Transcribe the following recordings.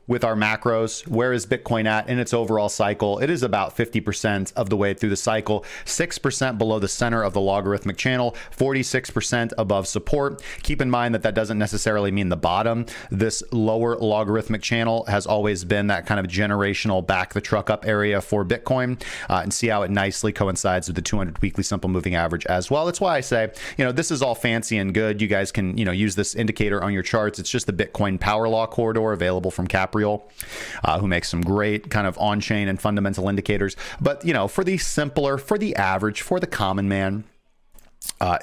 with our macros. Where is Bitcoin at in its overall cycle? It is about 50% of the way through the cycle, 6% below the center of the logarithmic channel, 46% above support. Keep in mind that that doesn't necessarily mean the bottom. This lower logarithmic channel has always been that kind of generational back the truck up area for Bitcoin, and see how it nicely coincides with the 200 weekly simple moving average as well. That's why I say, this is all fancy and good. You guys can, use this indicator on your charts. It's just the Bitcoin power law corridor available from Capriol, who makes some great kind of on-chain and fundamental indicators. But, for the simpler, for the average, for the common man,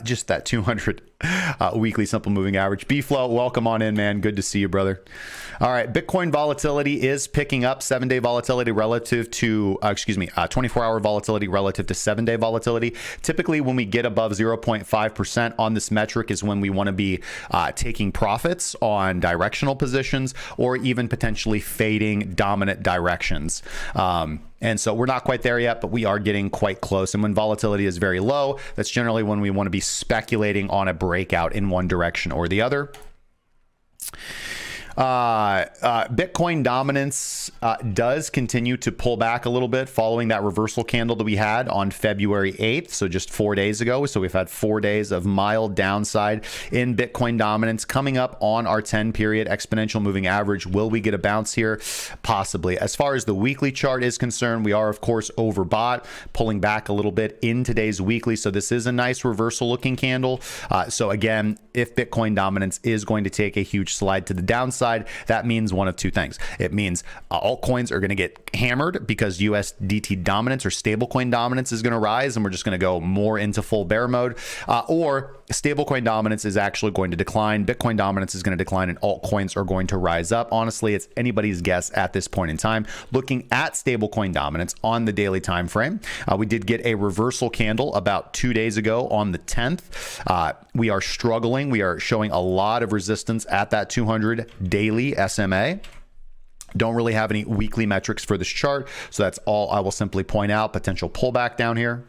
just that 200 weekly simple moving average. B-Flow, welcome on in, man. Good to see you, brother. All right, Bitcoin volatility is picking up. 7-day volatility relative to 24-hour volatility relative to 7-day volatility. Typically, when we get above 0.5% on this metric is when we want to be taking profits on directional positions, or even potentially fading dominant directions. And so we're not quite there yet, but we are getting quite close. And when volatility is very low, that's generally when we want to be speculating on a breakout in one direction or the other. Bitcoin dominance does continue to pull back a little bit following that reversal candle that we had on February 8th. So just 4 days ago. So we've had 4 days of mild downside in Bitcoin dominance coming up on our 10-period exponential moving average. Will we get a bounce here? Possibly. As far as the weekly chart is concerned, we are, of course, overbought, pulling back a little bit in today's weekly. So this is a nice reversal looking candle. So again, if Bitcoin dominance is going to take a huge slide to the downside, that means one of two things. It means altcoins are going to get hammered because USDT dominance or stablecoin dominance is going to rise, and we're just going to go more into full bear mode, or stablecoin dominance is actually going to decline. Bitcoin dominance is going to decline and altcoins are going to rise up. Honestly, it's anybody's guess at this point in time. Looking at stablecoin dominance on the daily time frame, we did get a reversal candle about 2 days ago on the 10th. We are struggling. We are showing a lot of resistance at that 200 daily SMA. Don't really have any weekly metrics for this chart, so that's all I will simply point out. Potential pullback down here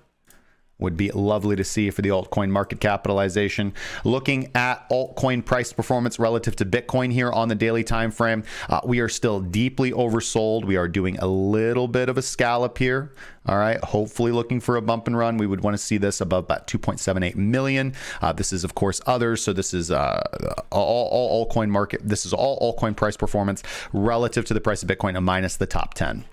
would be lovely to see for the altcoin market capitalization. Looking at altcoin price performance relative to Bitcoin here on the daily time frame, we are still deeply oversold. We are doing a little bit of a scallop here. All right, hopefully looking for a bump and run. We would want to see this above about 2.78 million. This is, of course, others. So this is all altcoin market. This is all altcoin price performance relative to the price of Bitcoin minus the top 10.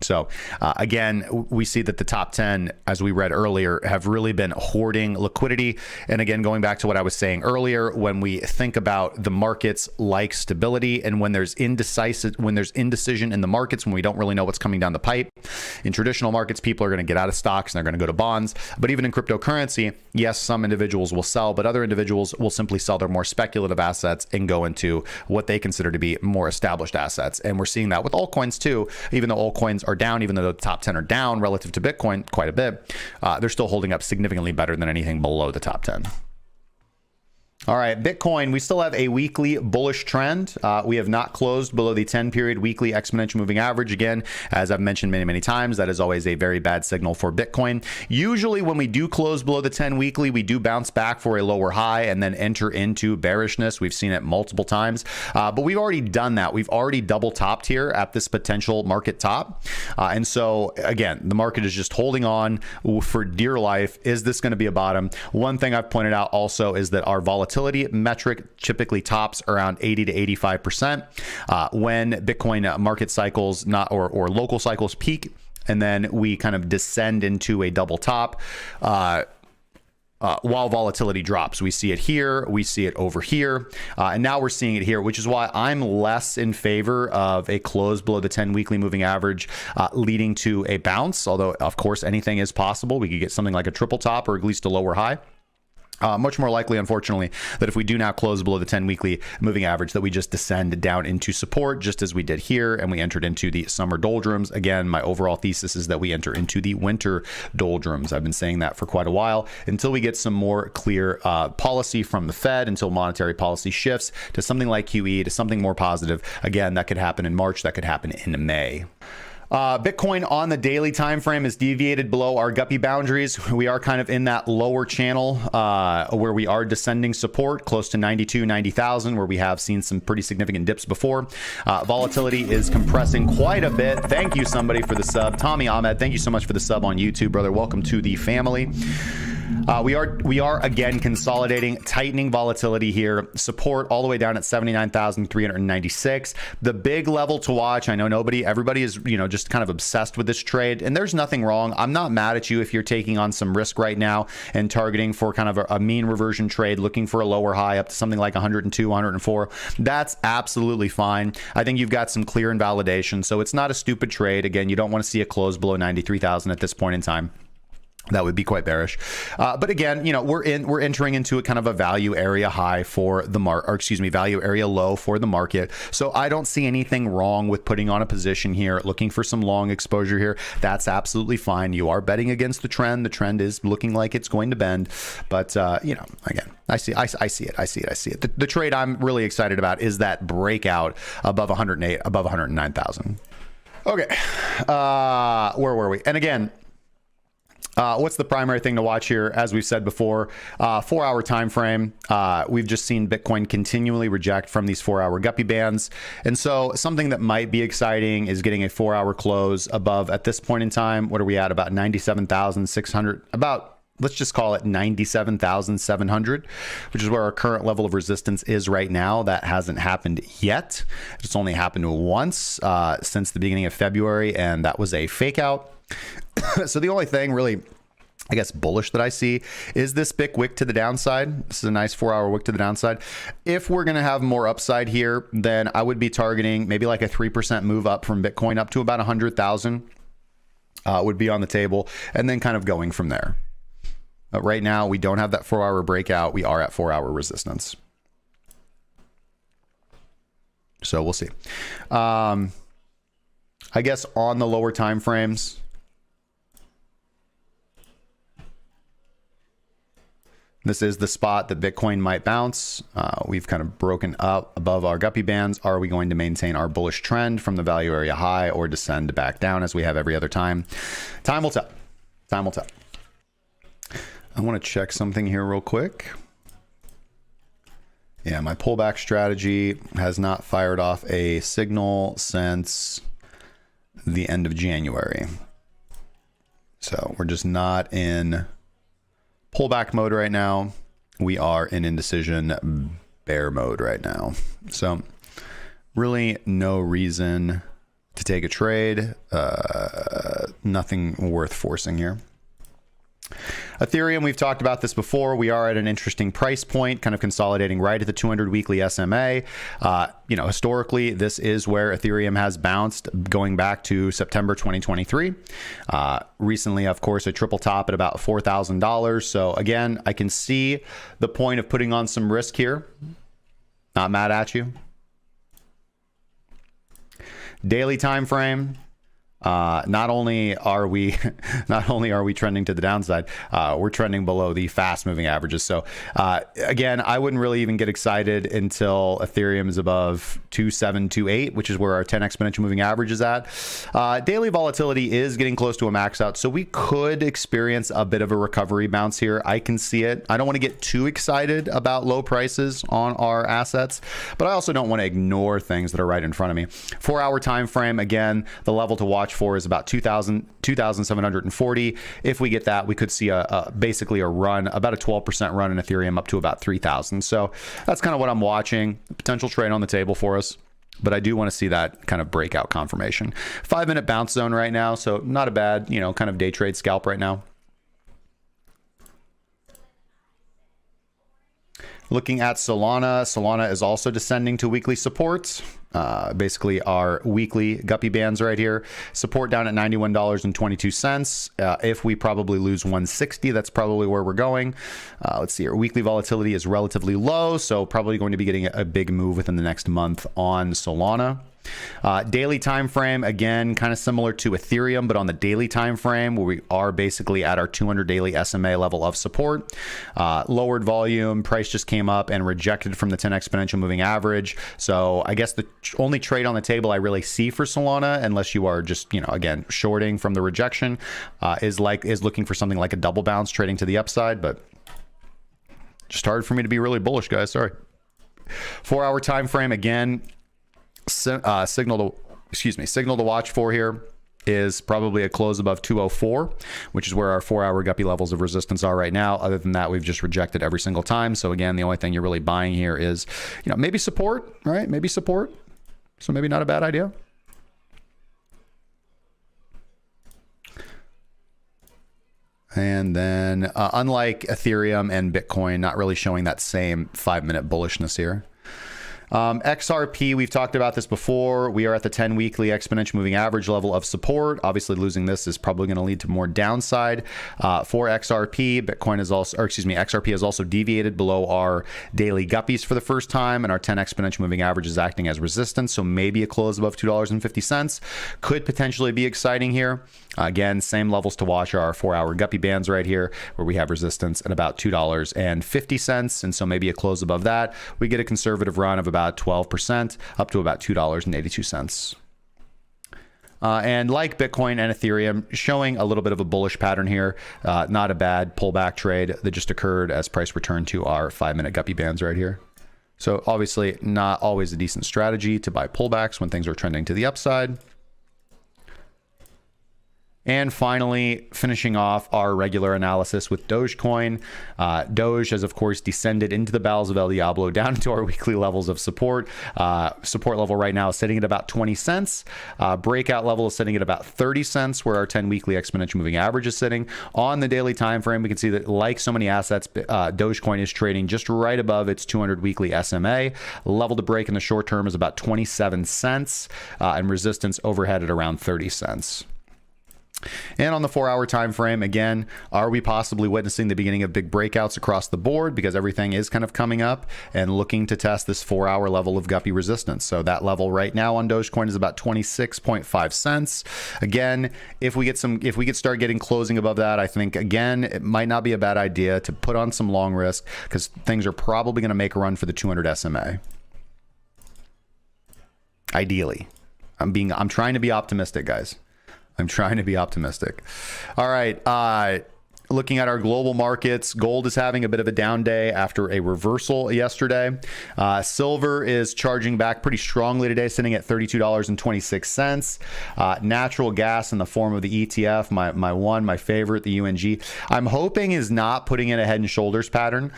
So again, we see that the top 10, as we read earlier, have really been hoarding liquidity. And again, going back to what I was saying earlier, when we think about the markets like stability, and when there's indecision in the markets, when we don't really know what's coming down the pipe, in traditional markets, people are going to get out of stocks and they're going to go to bonds. But even in cryptocurrency, yes, some individuals will sell, but other individuals will simply sell their more speculative assets and go into what they consider to be more established assets. And we're seeing that with altcoins too. Even though altcoins are down, even though the top 10 are down relative to Bitcoin quite a bit, they're still holding up significantly better than anything below the top 10. All right, Bitcoin, we still have a weekly bullish trend. We have not closed below the 10-period weekly exponential moving average. Again, as I've mentioned many, many times, that is always a very bad signal for Bitcoin. Usually when we do close below the 10 weekly, we do bounce back for a lower high and then enter into bearishness. We've seen it multiple times, but we've already done that. We've already double topped here at this potential market top. And so again, the market is just holding on for dear life. Is this going to be a bottom? One thing I've pointed out also is that our volatility metric typically tops around 80 to 85% when Bitcoin market cycles or local cycles peak, and then we kind of descend into a double top while volatility drops. We see it here, we see it over here, and now we're seeing it here, which is why I'm less in favor of a close below the 10 weekly moving average leading to a bounce. Although of course anything is possible. We could get something like a triple top or at least a lower high. Much more likely, unfortunately, that if we do now close below the 10 weekly moving average, that we just descend down into support, just as we did here, and we entered into the summer doldrums. Again, my overall thesis is that we enter into the winter doldrums. I've been saying that for quite a while, until we get some more clear policy from the Fed, until monetary policy shifts to something like QE, to something more positive. Again, that could happen in March, that could happen in May. Bitcoin on the daily time frame is deviated below our guppy boundaries. We are kind of in that lower channel where we are descending support close to 90,000, where we have seen some pretty significant dips before. Volatility is compressing quite a bit. Thank you, somebody, for the sub. Tommy Ahmed, thank you so much for the sub on YouTube, brother. Welcome to the family. We are again consolidating, tightening volatility here. Support all the way down at 79,396. The big level to watch. I know everybody is, just kind of obsessed with this trade, and there's nothing wrong. I'm not mad at you if you're taking on some risk right now and targeting for kind of a mean reversion trade, looking for a lower high up to something like 102, 104. That's absolutely fine. I think you've got some clear invalidation, so it's not a stupid trade. Again, you don't want to see a close below 93,000 at this point in time. That would be quite bearish. But again, we're entering into a kind of a value area high for the value area low for the market. So I don't see anything wrong with putting on a position here, looking for some long exposure here. That's absolutely fine. You are betting against the trend. The trend is looking like it's going to bend. But, again, I see it. The trade I'm really excited about is that breakout above 108, above 109,000. Okay. Where were we? And again, what's the primary thing to watch here? As we've said before, 4-hour time frame. We've just seen Bitcoin continually reject from these 4-hour guppy bands. And so something that might be exciting is getting a 4-hour close above, at this point in time, what are we at? About 97,600, let's just call it 97,700, which is where our current level of resistance is right now. That hasn't happened yet. It's only happened once since the beginning of February, and that was a fake out. So the only thing really, I guess, bullish that I see is this big wick to the downside. This is a nice 4-hour wick to the downside. If we're going to have more upside here, then I would be targeting maybe like a 3% move up from Bitcoin up to about 100,000 would be on the table, and then kind of going from there. But right now, we don't have that 4-hour breakout. We are at 4-hour resistance. So we'll see. I guess on the lower time frames, this is the spot that Bitcoin might bounce. We've kind of broken up above our guppy bands. Are we going to maintain our bullish trend from the value area high or descend back down as we have every other time? Time will tell. Time will tell. I want to check something here real quick. Yeah, my pullback strategy has not fired off a signal since the end of January. So we're just not in pullback mode right now. We are in indecision bear mode right now. So really no reason to take a trade. Nothing worth forcing here. Ethereum, we've talked about this before. We are at an interesting price point, kind of consolidating right at the 200 weekly SMA. Historically, this is where Ethereum has bounced going back to September 2023. Recently, of course, a triple top at about $4,000. So again, I can see the point of putting on some risk here. Not mad at you. Daily time frame. Not only are we trending to the downside, we're trending below the fast moving averages. So again, I wouldn't really even get excited until Ethereum is above 2728, which is where our 10 exponential moving average is at. Daily volatility is getting close to a max out, so we could experience a bit of a recovery bounce here. I can see it. I don't want to get too excited about low prices on our assets, but I also don't want to ignore things that are right in front of me. 4-hour time frame, again, the level to watch for is about 2,740. If we get that, we could see basically a run, about a 12% run in Ethereum up to about 3,000. So that's kind of what I'm watching. Potential trade on the table for us, but I do want to see that kind of breakout confirmation. 5-minute bounce zone right now, so not a bad, kind of day trade scalp right now. Looking at Solana, Solana is also descending to weekly supports. Basically our weekly guppy bands right here. Support down at $91.22. If we probably lose 160, that's probably where we're going. Let's see, our weekly volatility is relatively low, so probably going to be getting a big move within the next month on Solana. Daily time frame, again, kind of similar to Ethereum, but on the daily time frame where we are basically at our 200 daily SMA level of support. Lowered volume, price just came up and rejected from the 10 exponential moving average. So I guess the only trade on the table I really see for Solana, unless you are just, again, shorting from the rejection, is looking for something like a double bounce trading to the upside, but just hard for me to be really bullish, guys. Sorry. 4-hour time frame, again, signal to watch for here is probably a close above 204, which is where our 4-hour guppy levels of resistance are right now. Other than that, we've just rejected every single time. So again, the only thing you're really buying here is, maybe support, right? Maybe support. So maybe not a bad idea. And then unlike Ethereum and Bitcoin, not really showing that same 5-minute bullishness here. XRP, we've talked about this before. We are at the 10 weekly exponential moving average level of support. Obviously, losing this is probably going to lead to more downside for XRP. Bitcoin is also, XRP has also deviated below our daily guppies for the first time, and our 10 exponential moving average is acting as resistance. So maybe a close above $2.50 could potentially be exciting here. Again, same levels to watch are our 4-hour guppy bands right here, where we have resistance at about $2.50. And so maybe a close above that, we get a conservative run of about 12%, up to about $2.82. And like Bitcoin and Ethereum, showing a little bit of a bullish pattern here. Not a bad pullback trade that just occurred as price returned to our 5-minute guppy bands right here. So obviously not always a decent strategy to buy pullbacks when things are trending to the upside. And finally, finishing off our regular analysis with Dogecoin. Doge has, of course, descended into the bowels of El Diablo, down to our weekly levels of support. Support level right now is sitting at about 20 cents. Breakout level is sitting at about 30 cents, where our 10 weekly exponential moving average is sitting. On the daily time frame, we can see that, like so many assets, Dogecoin is trading just right above its 200 weekly SMA. Level to break in the short term is about 27 cents, and resistance overhead at around 30 cents. And on the 4-hour time frame, again, are we possibly witnessing the beginning of big breakouts across the board, because everything is kind of coming up and looking to test this 4-hour level of guppy resistance? So that level right now on Dogecoin is about 26.5 cents. Again, if we could start getting closing above that, I think again it might not be a bad idea to put on some long risk, because things are probably going to make a run for the 200 SMA. Ideally, I'm trying to be optimistic, guys. I'm trying to be optimistic. All right. Looking at our global markets, gold is having a bit of a down day after a reversal yesterday. Silver is charging back pretty strongly today, sitting at $32.26. Natural gas in the form of the ETF, my favorite, the UNG, I'm hoping is not putting in a head and shoulders pattern,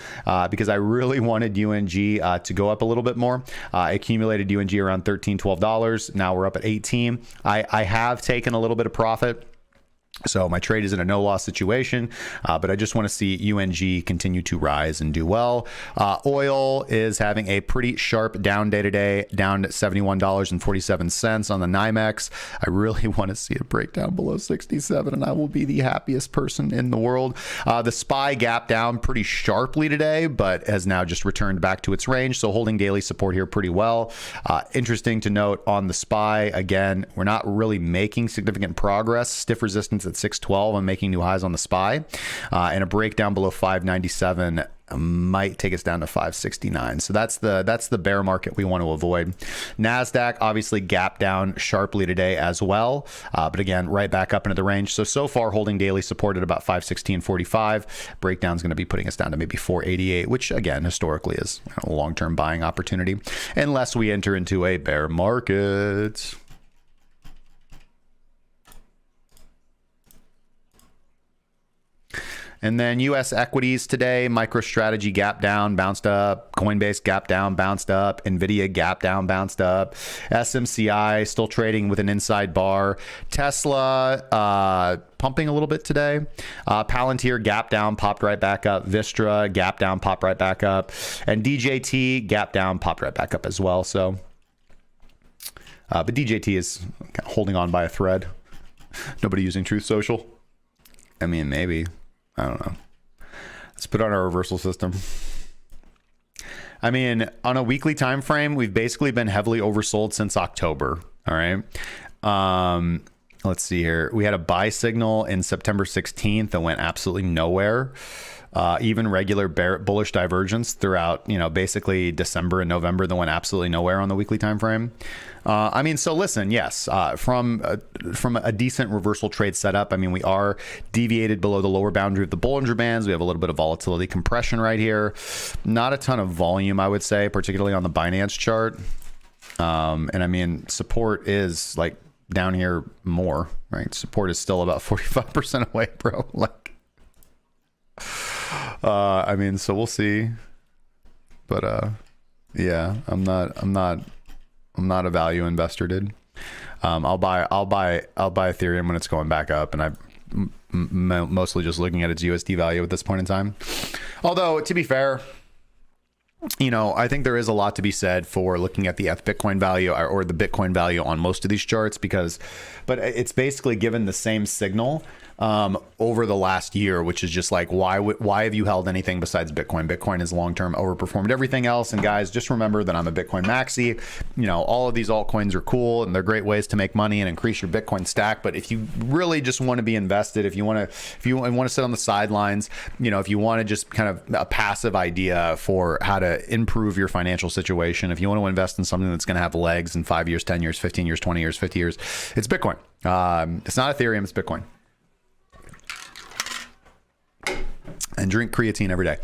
because I really wanted UNG to go up a little bit more. Accumulated UNG around $13, $12. Now we're up at 18. I have taken a little bit of profit. So my trade is in a no-loss situation, but I just want to see UNG continue to rise and do well. Oil is having a pretty sharp down day today, down to $71.47 on the NYMEX. I really want to see it break down below 67, and I will be the happiest person in the world. The SPY gapped down pretty sharply today, but has now just returned back to its range, so holding daily support here pretty well. Interesting to note on the SPY, again, we're not really making significant progress. Stiff resistance at 612 and making new highs on the SPY, and a breakdown below 597 might take us down to 569. So that's the bear market we want to avoid. NASDAQ obviously gapped down sharply today as well, but again, right back up into the range. So far holding daily support at about 516.45. Breakdown is going to be putting us down to maybe 488, which again, historically is a long-term buying opportunity, unless we enter into a bear market. And then U.S. equities today, MicroStrategy gap down, bounced up. Coinbase gap down, bounced up. NVIDIA gap down, bounced up. SMCI still trading with an inside bar. Tesla pumping a little bit today. Palantir gap down, popped right back up. Vistra gap down, popped right back up. And DJT gap down, popped right back up as well. So, but DJT is kind of holding on by a thread. Nobody using Truth Social? I mean, maybe. I don't know. Let's put on our reversal system. I mean, on a weekly time frame, we've basically been heavily oversold since October. All right. Let's see here. We had a buy signal in September 16th that went absolutely nowhere. Even regular bullish divergence throughout, basically December and November that went absolutely nowhere on the weekly time frame. I mean, so listen, yes, from a decent reversal trade setup, I mean, we are deviated below the lower boundary of the Bollinger Bands. We have a little bit of volatility compression right here. Not a ton of volume, I would say, particularly on the Binance chart. And I mean, support is like down here more, right? Support is still about 45% away, bro. Like, I mean, so we'll see, but, yeah, I'm not a value investor, dude. I'll buy Ethereum when it's going back up, and I'm mostly just looking at its USD value at this point in time. Although, to be fair, I think there is a lot to be said for looking at the ETH Bitcoin value or the Bitcoin value on most of these charts, but it's basically given the same signal over the last year, which is just like, why have you held anything besides Bitcoin? Bitcoin has long-term overperformed everything else. And guys, just remember that I'm a Bitcoin maxi. All of these altcoins are cool and they're great ways to make money and increase your Bitcoin stack. But if you really just want to be invested, if you want to sit on the sidelines, if you want to just kind of a passive idea for how to improve your financial situation, if you want to invest in something that's going to have legs in 5 years, 10 years, 15 years, 20 years, 50 years, it's Bitcoin. It's not Ethereum, it's Bitcoin. And drink creatine every day.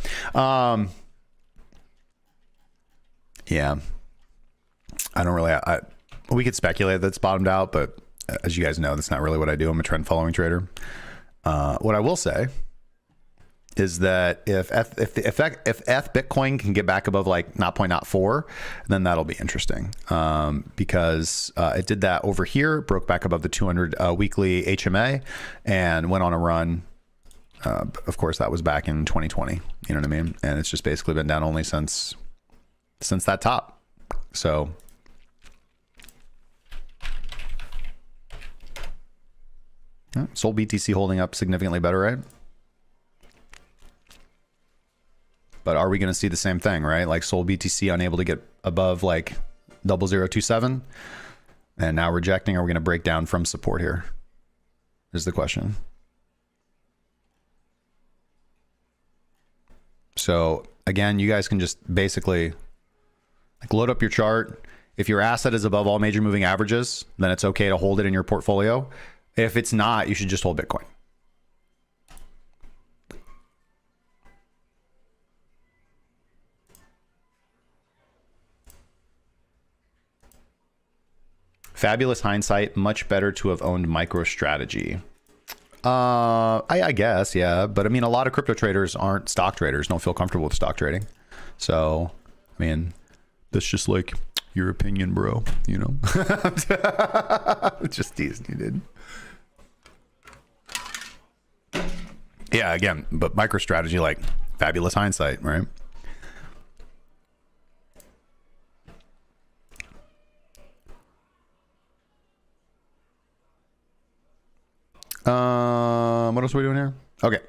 Yeah, I don't really. We could speculate that it's bottomed out, but as you guys know, that's not really what I do. I'm a trend following trader. What I will say is that if ETH Bitcoin can get back above like 0.04, then that'll be interesting, because it did that over here, broke back above the 200 weekly HMA, and went on a run. Of course, that was back in 2020. You know what I mean? And it's just basically been down only since that top. So Sol BTC holding up significantly better, right? But are we going to see the same thing, right? Like Sol BTC unable to get above like 0027 and now rejecting. Are we going to break down from support here? Is the question. So again, you guys can just basically like load up your chart. If your asset is above all major moving averages, then it's okay to hold it in your portfolio. If it's not, you should just hold Bitcoin. Fabulous hindsight, much better to have owned MicroStrategy. I guess, yeah. But I mean, a lot of crypto traders aren't stock traders, don't feel comfortable with stock trading. So, I mean, that's just like your opinion, bro, Just teasing you, dude. Yeah, again, but MicroStrategy, like fabulous hindsight, right? What else are we doing here? Okay.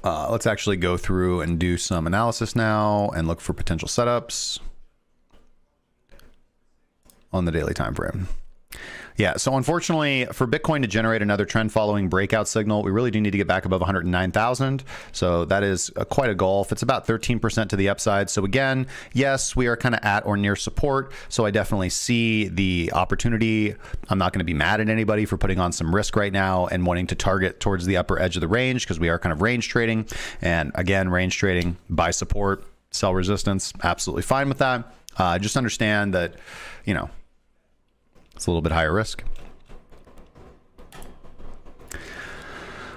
Let's actually go through and do some analysis now and look for potential setups on the daily time frame. Yeah, so unfortunately for Bitcoin to generate another trend following breakout signal, we really do need to get back above 109,000. So that is quite a gulf. It's about 13% to the upside. So again, yes, we are kind of at or near support. So I definitely see the opportunity. I'm not going to be mad at anybody for putting on some risk right now and wanting to target towards the upper edge of the range, because we are kind of range trading. And again, range trading, buy support, sell resistance, absolutely fine with that. Just understand that, it's a little bit higher risk.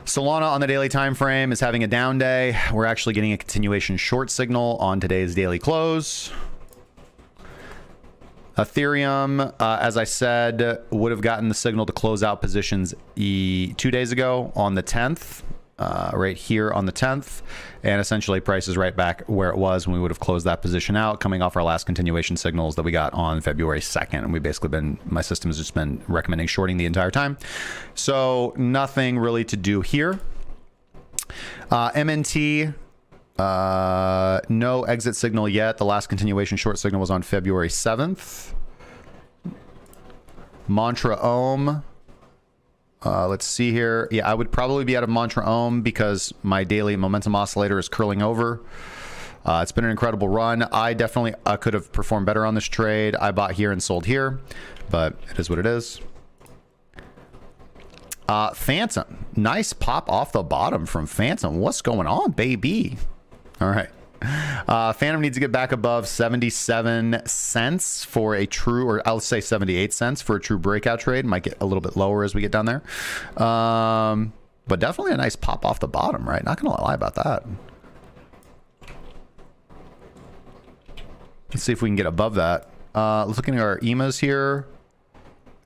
Solana on the daily time frame is having a down day. We're actually getting a continuation short signal on today's daily close. Ethereum, as I said, would have gotten the signal to close out positions 2 days ago on the 10th, right here on the 10th, and essentially price is right back where it was when we would have closed that position out, coming off our last continuation signals that we got on February 2nd. And we basically my system has just been recommending shorting the entire time. So nothing really to do here. MNT No exit signal yet. The last continuation short signal was on February 7th. Mantra Ohm. Let's see here. Yeah, I would probably be out of Mantra Ohm because my daily momentum oscillator is curling over. It's been an incredible run. I definitely could have performed better on this trade. I bought here and sold here, but it is what it is. Phantom. Nice pop off the bottom from Phantom. What's going on, baby? All right. Phantom needs to get back above 77 cents for a true, or I'll say 78 cents for a true breakout trade. Might get a little bit lower as we get down there. But definitely a nice pop off the bottom, right? Not going to lie about that. Let's see if we can get above that. Looking at our EMAs here.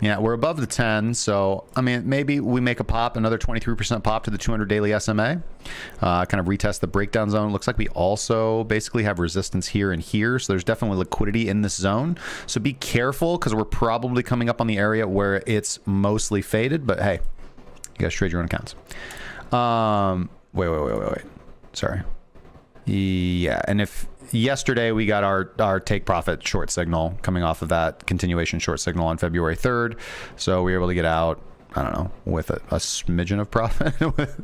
Yeah, we're above the 10. So, I mean, maybe we make a pop, another 23% pop to the 200 daily SMA. Kind of retest the breakdown zone. Looks like we also basically have resistance here and here. So there's definitely liquidity in this zone. So be careful because we're probably coming up on the area where it's mostly faded. But hey, you guys trade your own accounts. Wait. Sorry. Yeah, and if yesterday we got our take profit short signal coming off of that continuation short signal on February 3rd. So we were able to get out, I don't know, with a smidgen of profit, with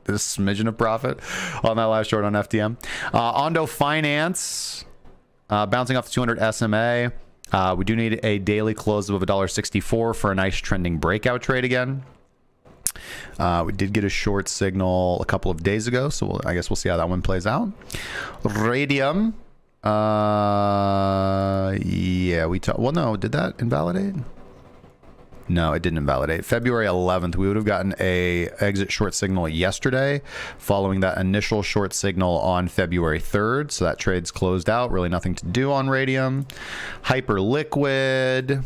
a smidgen of profit on that last short on FTM. Ondo Finance, bouncing off the 200 SMA. We do need a daily close of $1.64 for a nice trending breakout trade again. We did get a short signal a couple of days ago, so I guess we'll see how that one plays out. Radium. Yeah, well, no, did that invalidate? No, it didn't invalidate. February 11th, we would have gotten a exit short signal yesterday following that initial short signal on February 3rd. So that trade's closed out. Really nothing to do on Radium. Hyperliquid.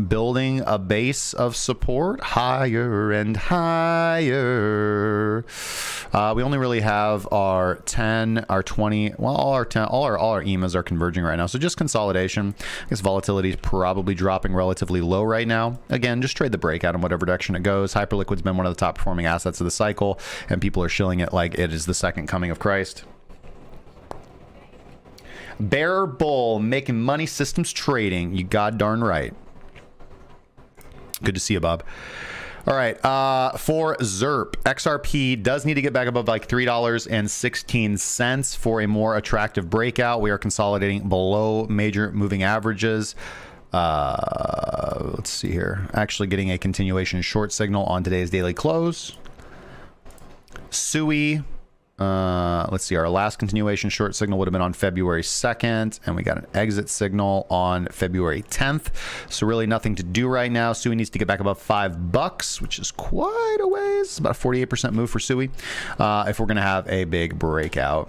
Building a base of support higher and higher. We only really have our 10, our 20, well, all our EMAs are converging right now. So just consolidation. I guess volatility is probably dropping relatively low right now. Again, just trade the breakout in whatever direction it goes. Hyperliquid's been one of the top performing assets of the cycle, and people are shilling it like it is the second coming of Christ. Bear Bull, making money systems trading. You god darn right. Good to see you, Bob. All right, for ZERP, XRP does need to get back above like $3.16 for a more attractive breakout. We are consolidating below major moving averages. Let's see here. Actually getting a continuation short signal on today's daily close. SUI. Let's see, our last continuation short signal would have been on February 2nd, and we got an exit signal on February 10th. So really nothing to do right now. SUI needs to get back above $5, which is quite a ways. It's about a 48% move for SUI if we're going to have a big breakout.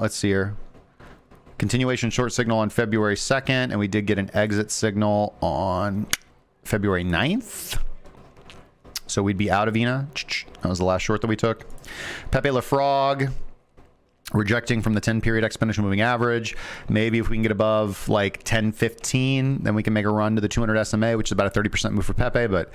Let's see here. Continuation short signal on February 2nd, and we did get an exit signal on February 9th. So we'd be out of ENA. That was the last short that we took. Pepe Le Frog, rejecting from the 10 period exponential moving average. Maybe if we can get above like 10.15, then we can make a run to the 200 SMA, which is about a 30% move for Pepe, but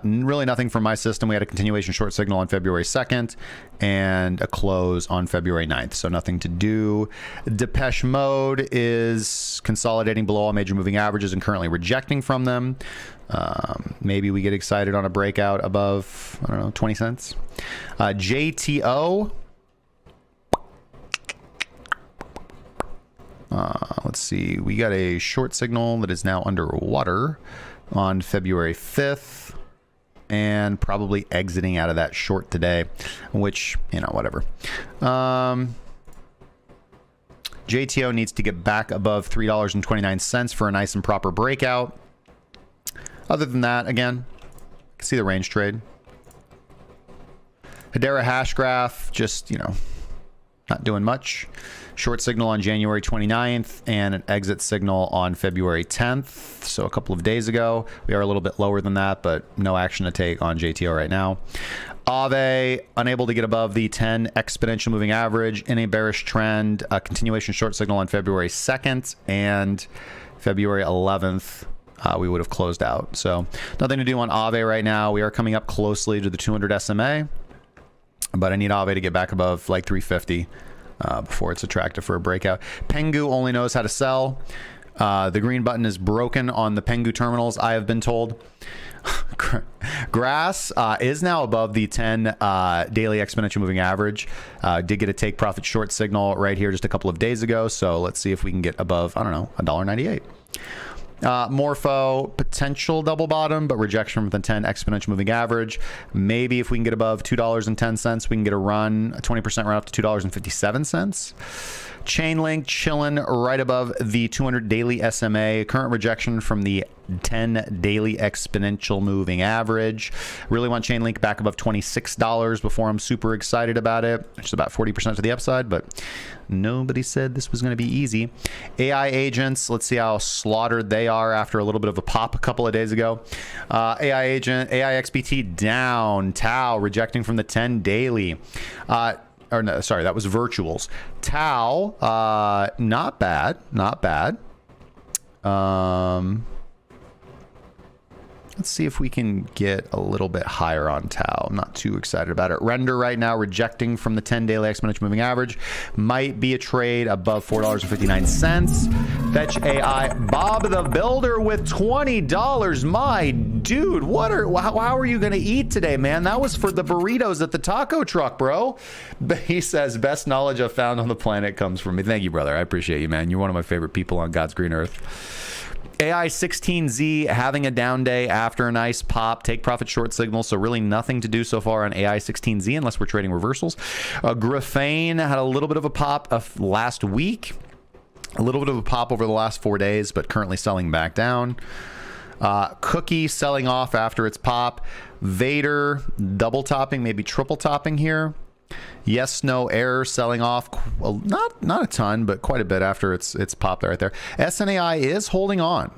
really nothing from my system. We had a continuation short signal on February 2nd and a close on February 9th. So nothing to do. Depeche Mode is consolidating below all major moving averages and currently rejecting from them. Maybe we get excited on a breakout above, I don't know, 20 cents. JTO. Let's see. We got a short signal that is now underwater on February 5th and probably exiting out of that short today, which, you know, whatever. JTO needs to get back above $3.29 for a nice and proper breakout. Other than that, again, you can see the range trade. Hedera hash graph, just, you know, not doing much. Short signal on January 29th and an exit signal on February 10th. So a couple of days ago. We are a little bit lower than that, but no action to take on JTO right now. Aave, unable to get above the 10 exponential moving average in a bearish trend. A continuation short signal on February 2nd and February 11th. we would have closed out. So nothing to do on Aave right now. We are coming up closely to the 200 SMA, but I need Aave to get back above like 350 before it's attractive for a breakout. Pengu only knows how to sell. The green button is broken on the Pengu terminals, I have been told. Grass is now above the 10 daily exponential moving average. Did get a take profit short signal right here just a couple of days ago. So let's see if we can get above, I don't know, $1.98. Morpho, potential double bottom, but rejection from the 10 exponential moving average. Maybe if we can get above $2.10, we can get a run, a 20% run up to $2.57. Chainlink chilling right above the 200 daily SMA. Current rejection from the 10 daily exponential moving average. Really want Chainlink back above $26 before I'm super excited about it. It's about 40% to the upside, but nobody said this was going to be easy. AI agents, let's see how slaughtered they are after a little bit of a pop a couple of days ago. AI agent, AI XBT down. Tau rejecting from the 10 daily. Or no, sorry, that was virtuals. Tau, not bad, not bad. Let's see if we can get a little bit higher on Tau. I'm not too excited about it. Render right now rejecting from the 10 daily exponential moving average. Might be a trade above $4.59. Fetch AI. Bob the Builder with $20. My dude, how are you going to eat today, man? That was for the burritos at the taco truck, bro. He says, best knowledge I've found on the planet comes from me. Thank you, brother. I appreciate you, man. You're one of my favorite people on God's green earth. AI16Z having a down day after a nice pop, take profit short signal, so really nothing to do so far on AI16Z unless we're trading reversals. Graphane had a little bit of a pop last week, a little bit of a pop over the last 4 days, but currently selling back down. Cookie selling off after its pop. Vader double topping, maybe triple topping here. Yes, no, error selling off, not a ton, but quite a bit after it's popped right there. SNAI is holding on.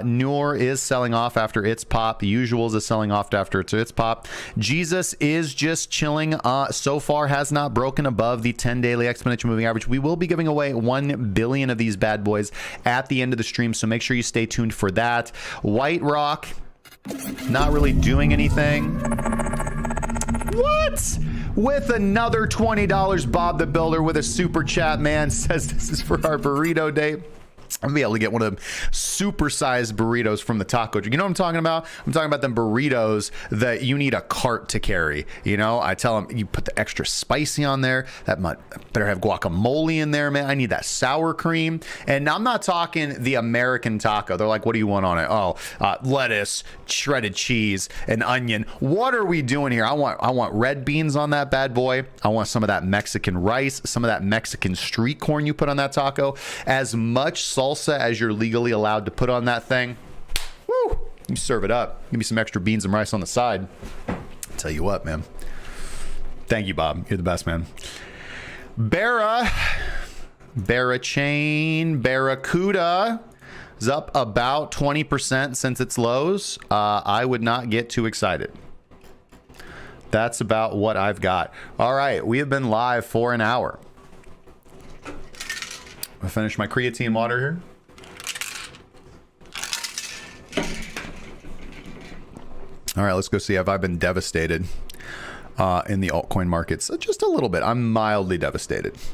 Noor is selling off after its pop. The Usuals is selling off after its pop. Jesus is just chilling. So far has not broken above the 10 daily exponential moving average. We will be giving away 1 billion of these bad boys at the end of the stream, so make sure you stay tuned for that. White Rock, not really doing anything. What? With another $20, Bob the Builder with a super chat, man, says this is for our burrito day. I'm gonna be able to get one of them supersized burritos from the taco. You know what I'm talking about? I'm talking about them burritos that you need a cart to carry. You know, I tell them you put the extra spicy on there. That might better have guacamole in there, man. I need that sour cream. And I'm not talking the American taco. They're like, what do you want on it? Oh, lettuce, shredded cheese, and onion. What are we doing here? I want red beans on that bad boy. I want some of that Mexican rice, some of that Mexican street corn you put on that taco. As much salsa as you're legally allowed to put on that thing. Woo! You serve it up. Give me some extra beans and rice on the side. I'll tell you what, man. Thank you, Bob. You're the best, man. Chain, Barracuda is up about 20% since its lows. I would not get too excited. That's about what I've got. All right, we have been live for an hour. I finish my creatine water here. All right, let's go see. Have I been devastated in the altcoin markets? Just a little bit. I'm mildly devastated.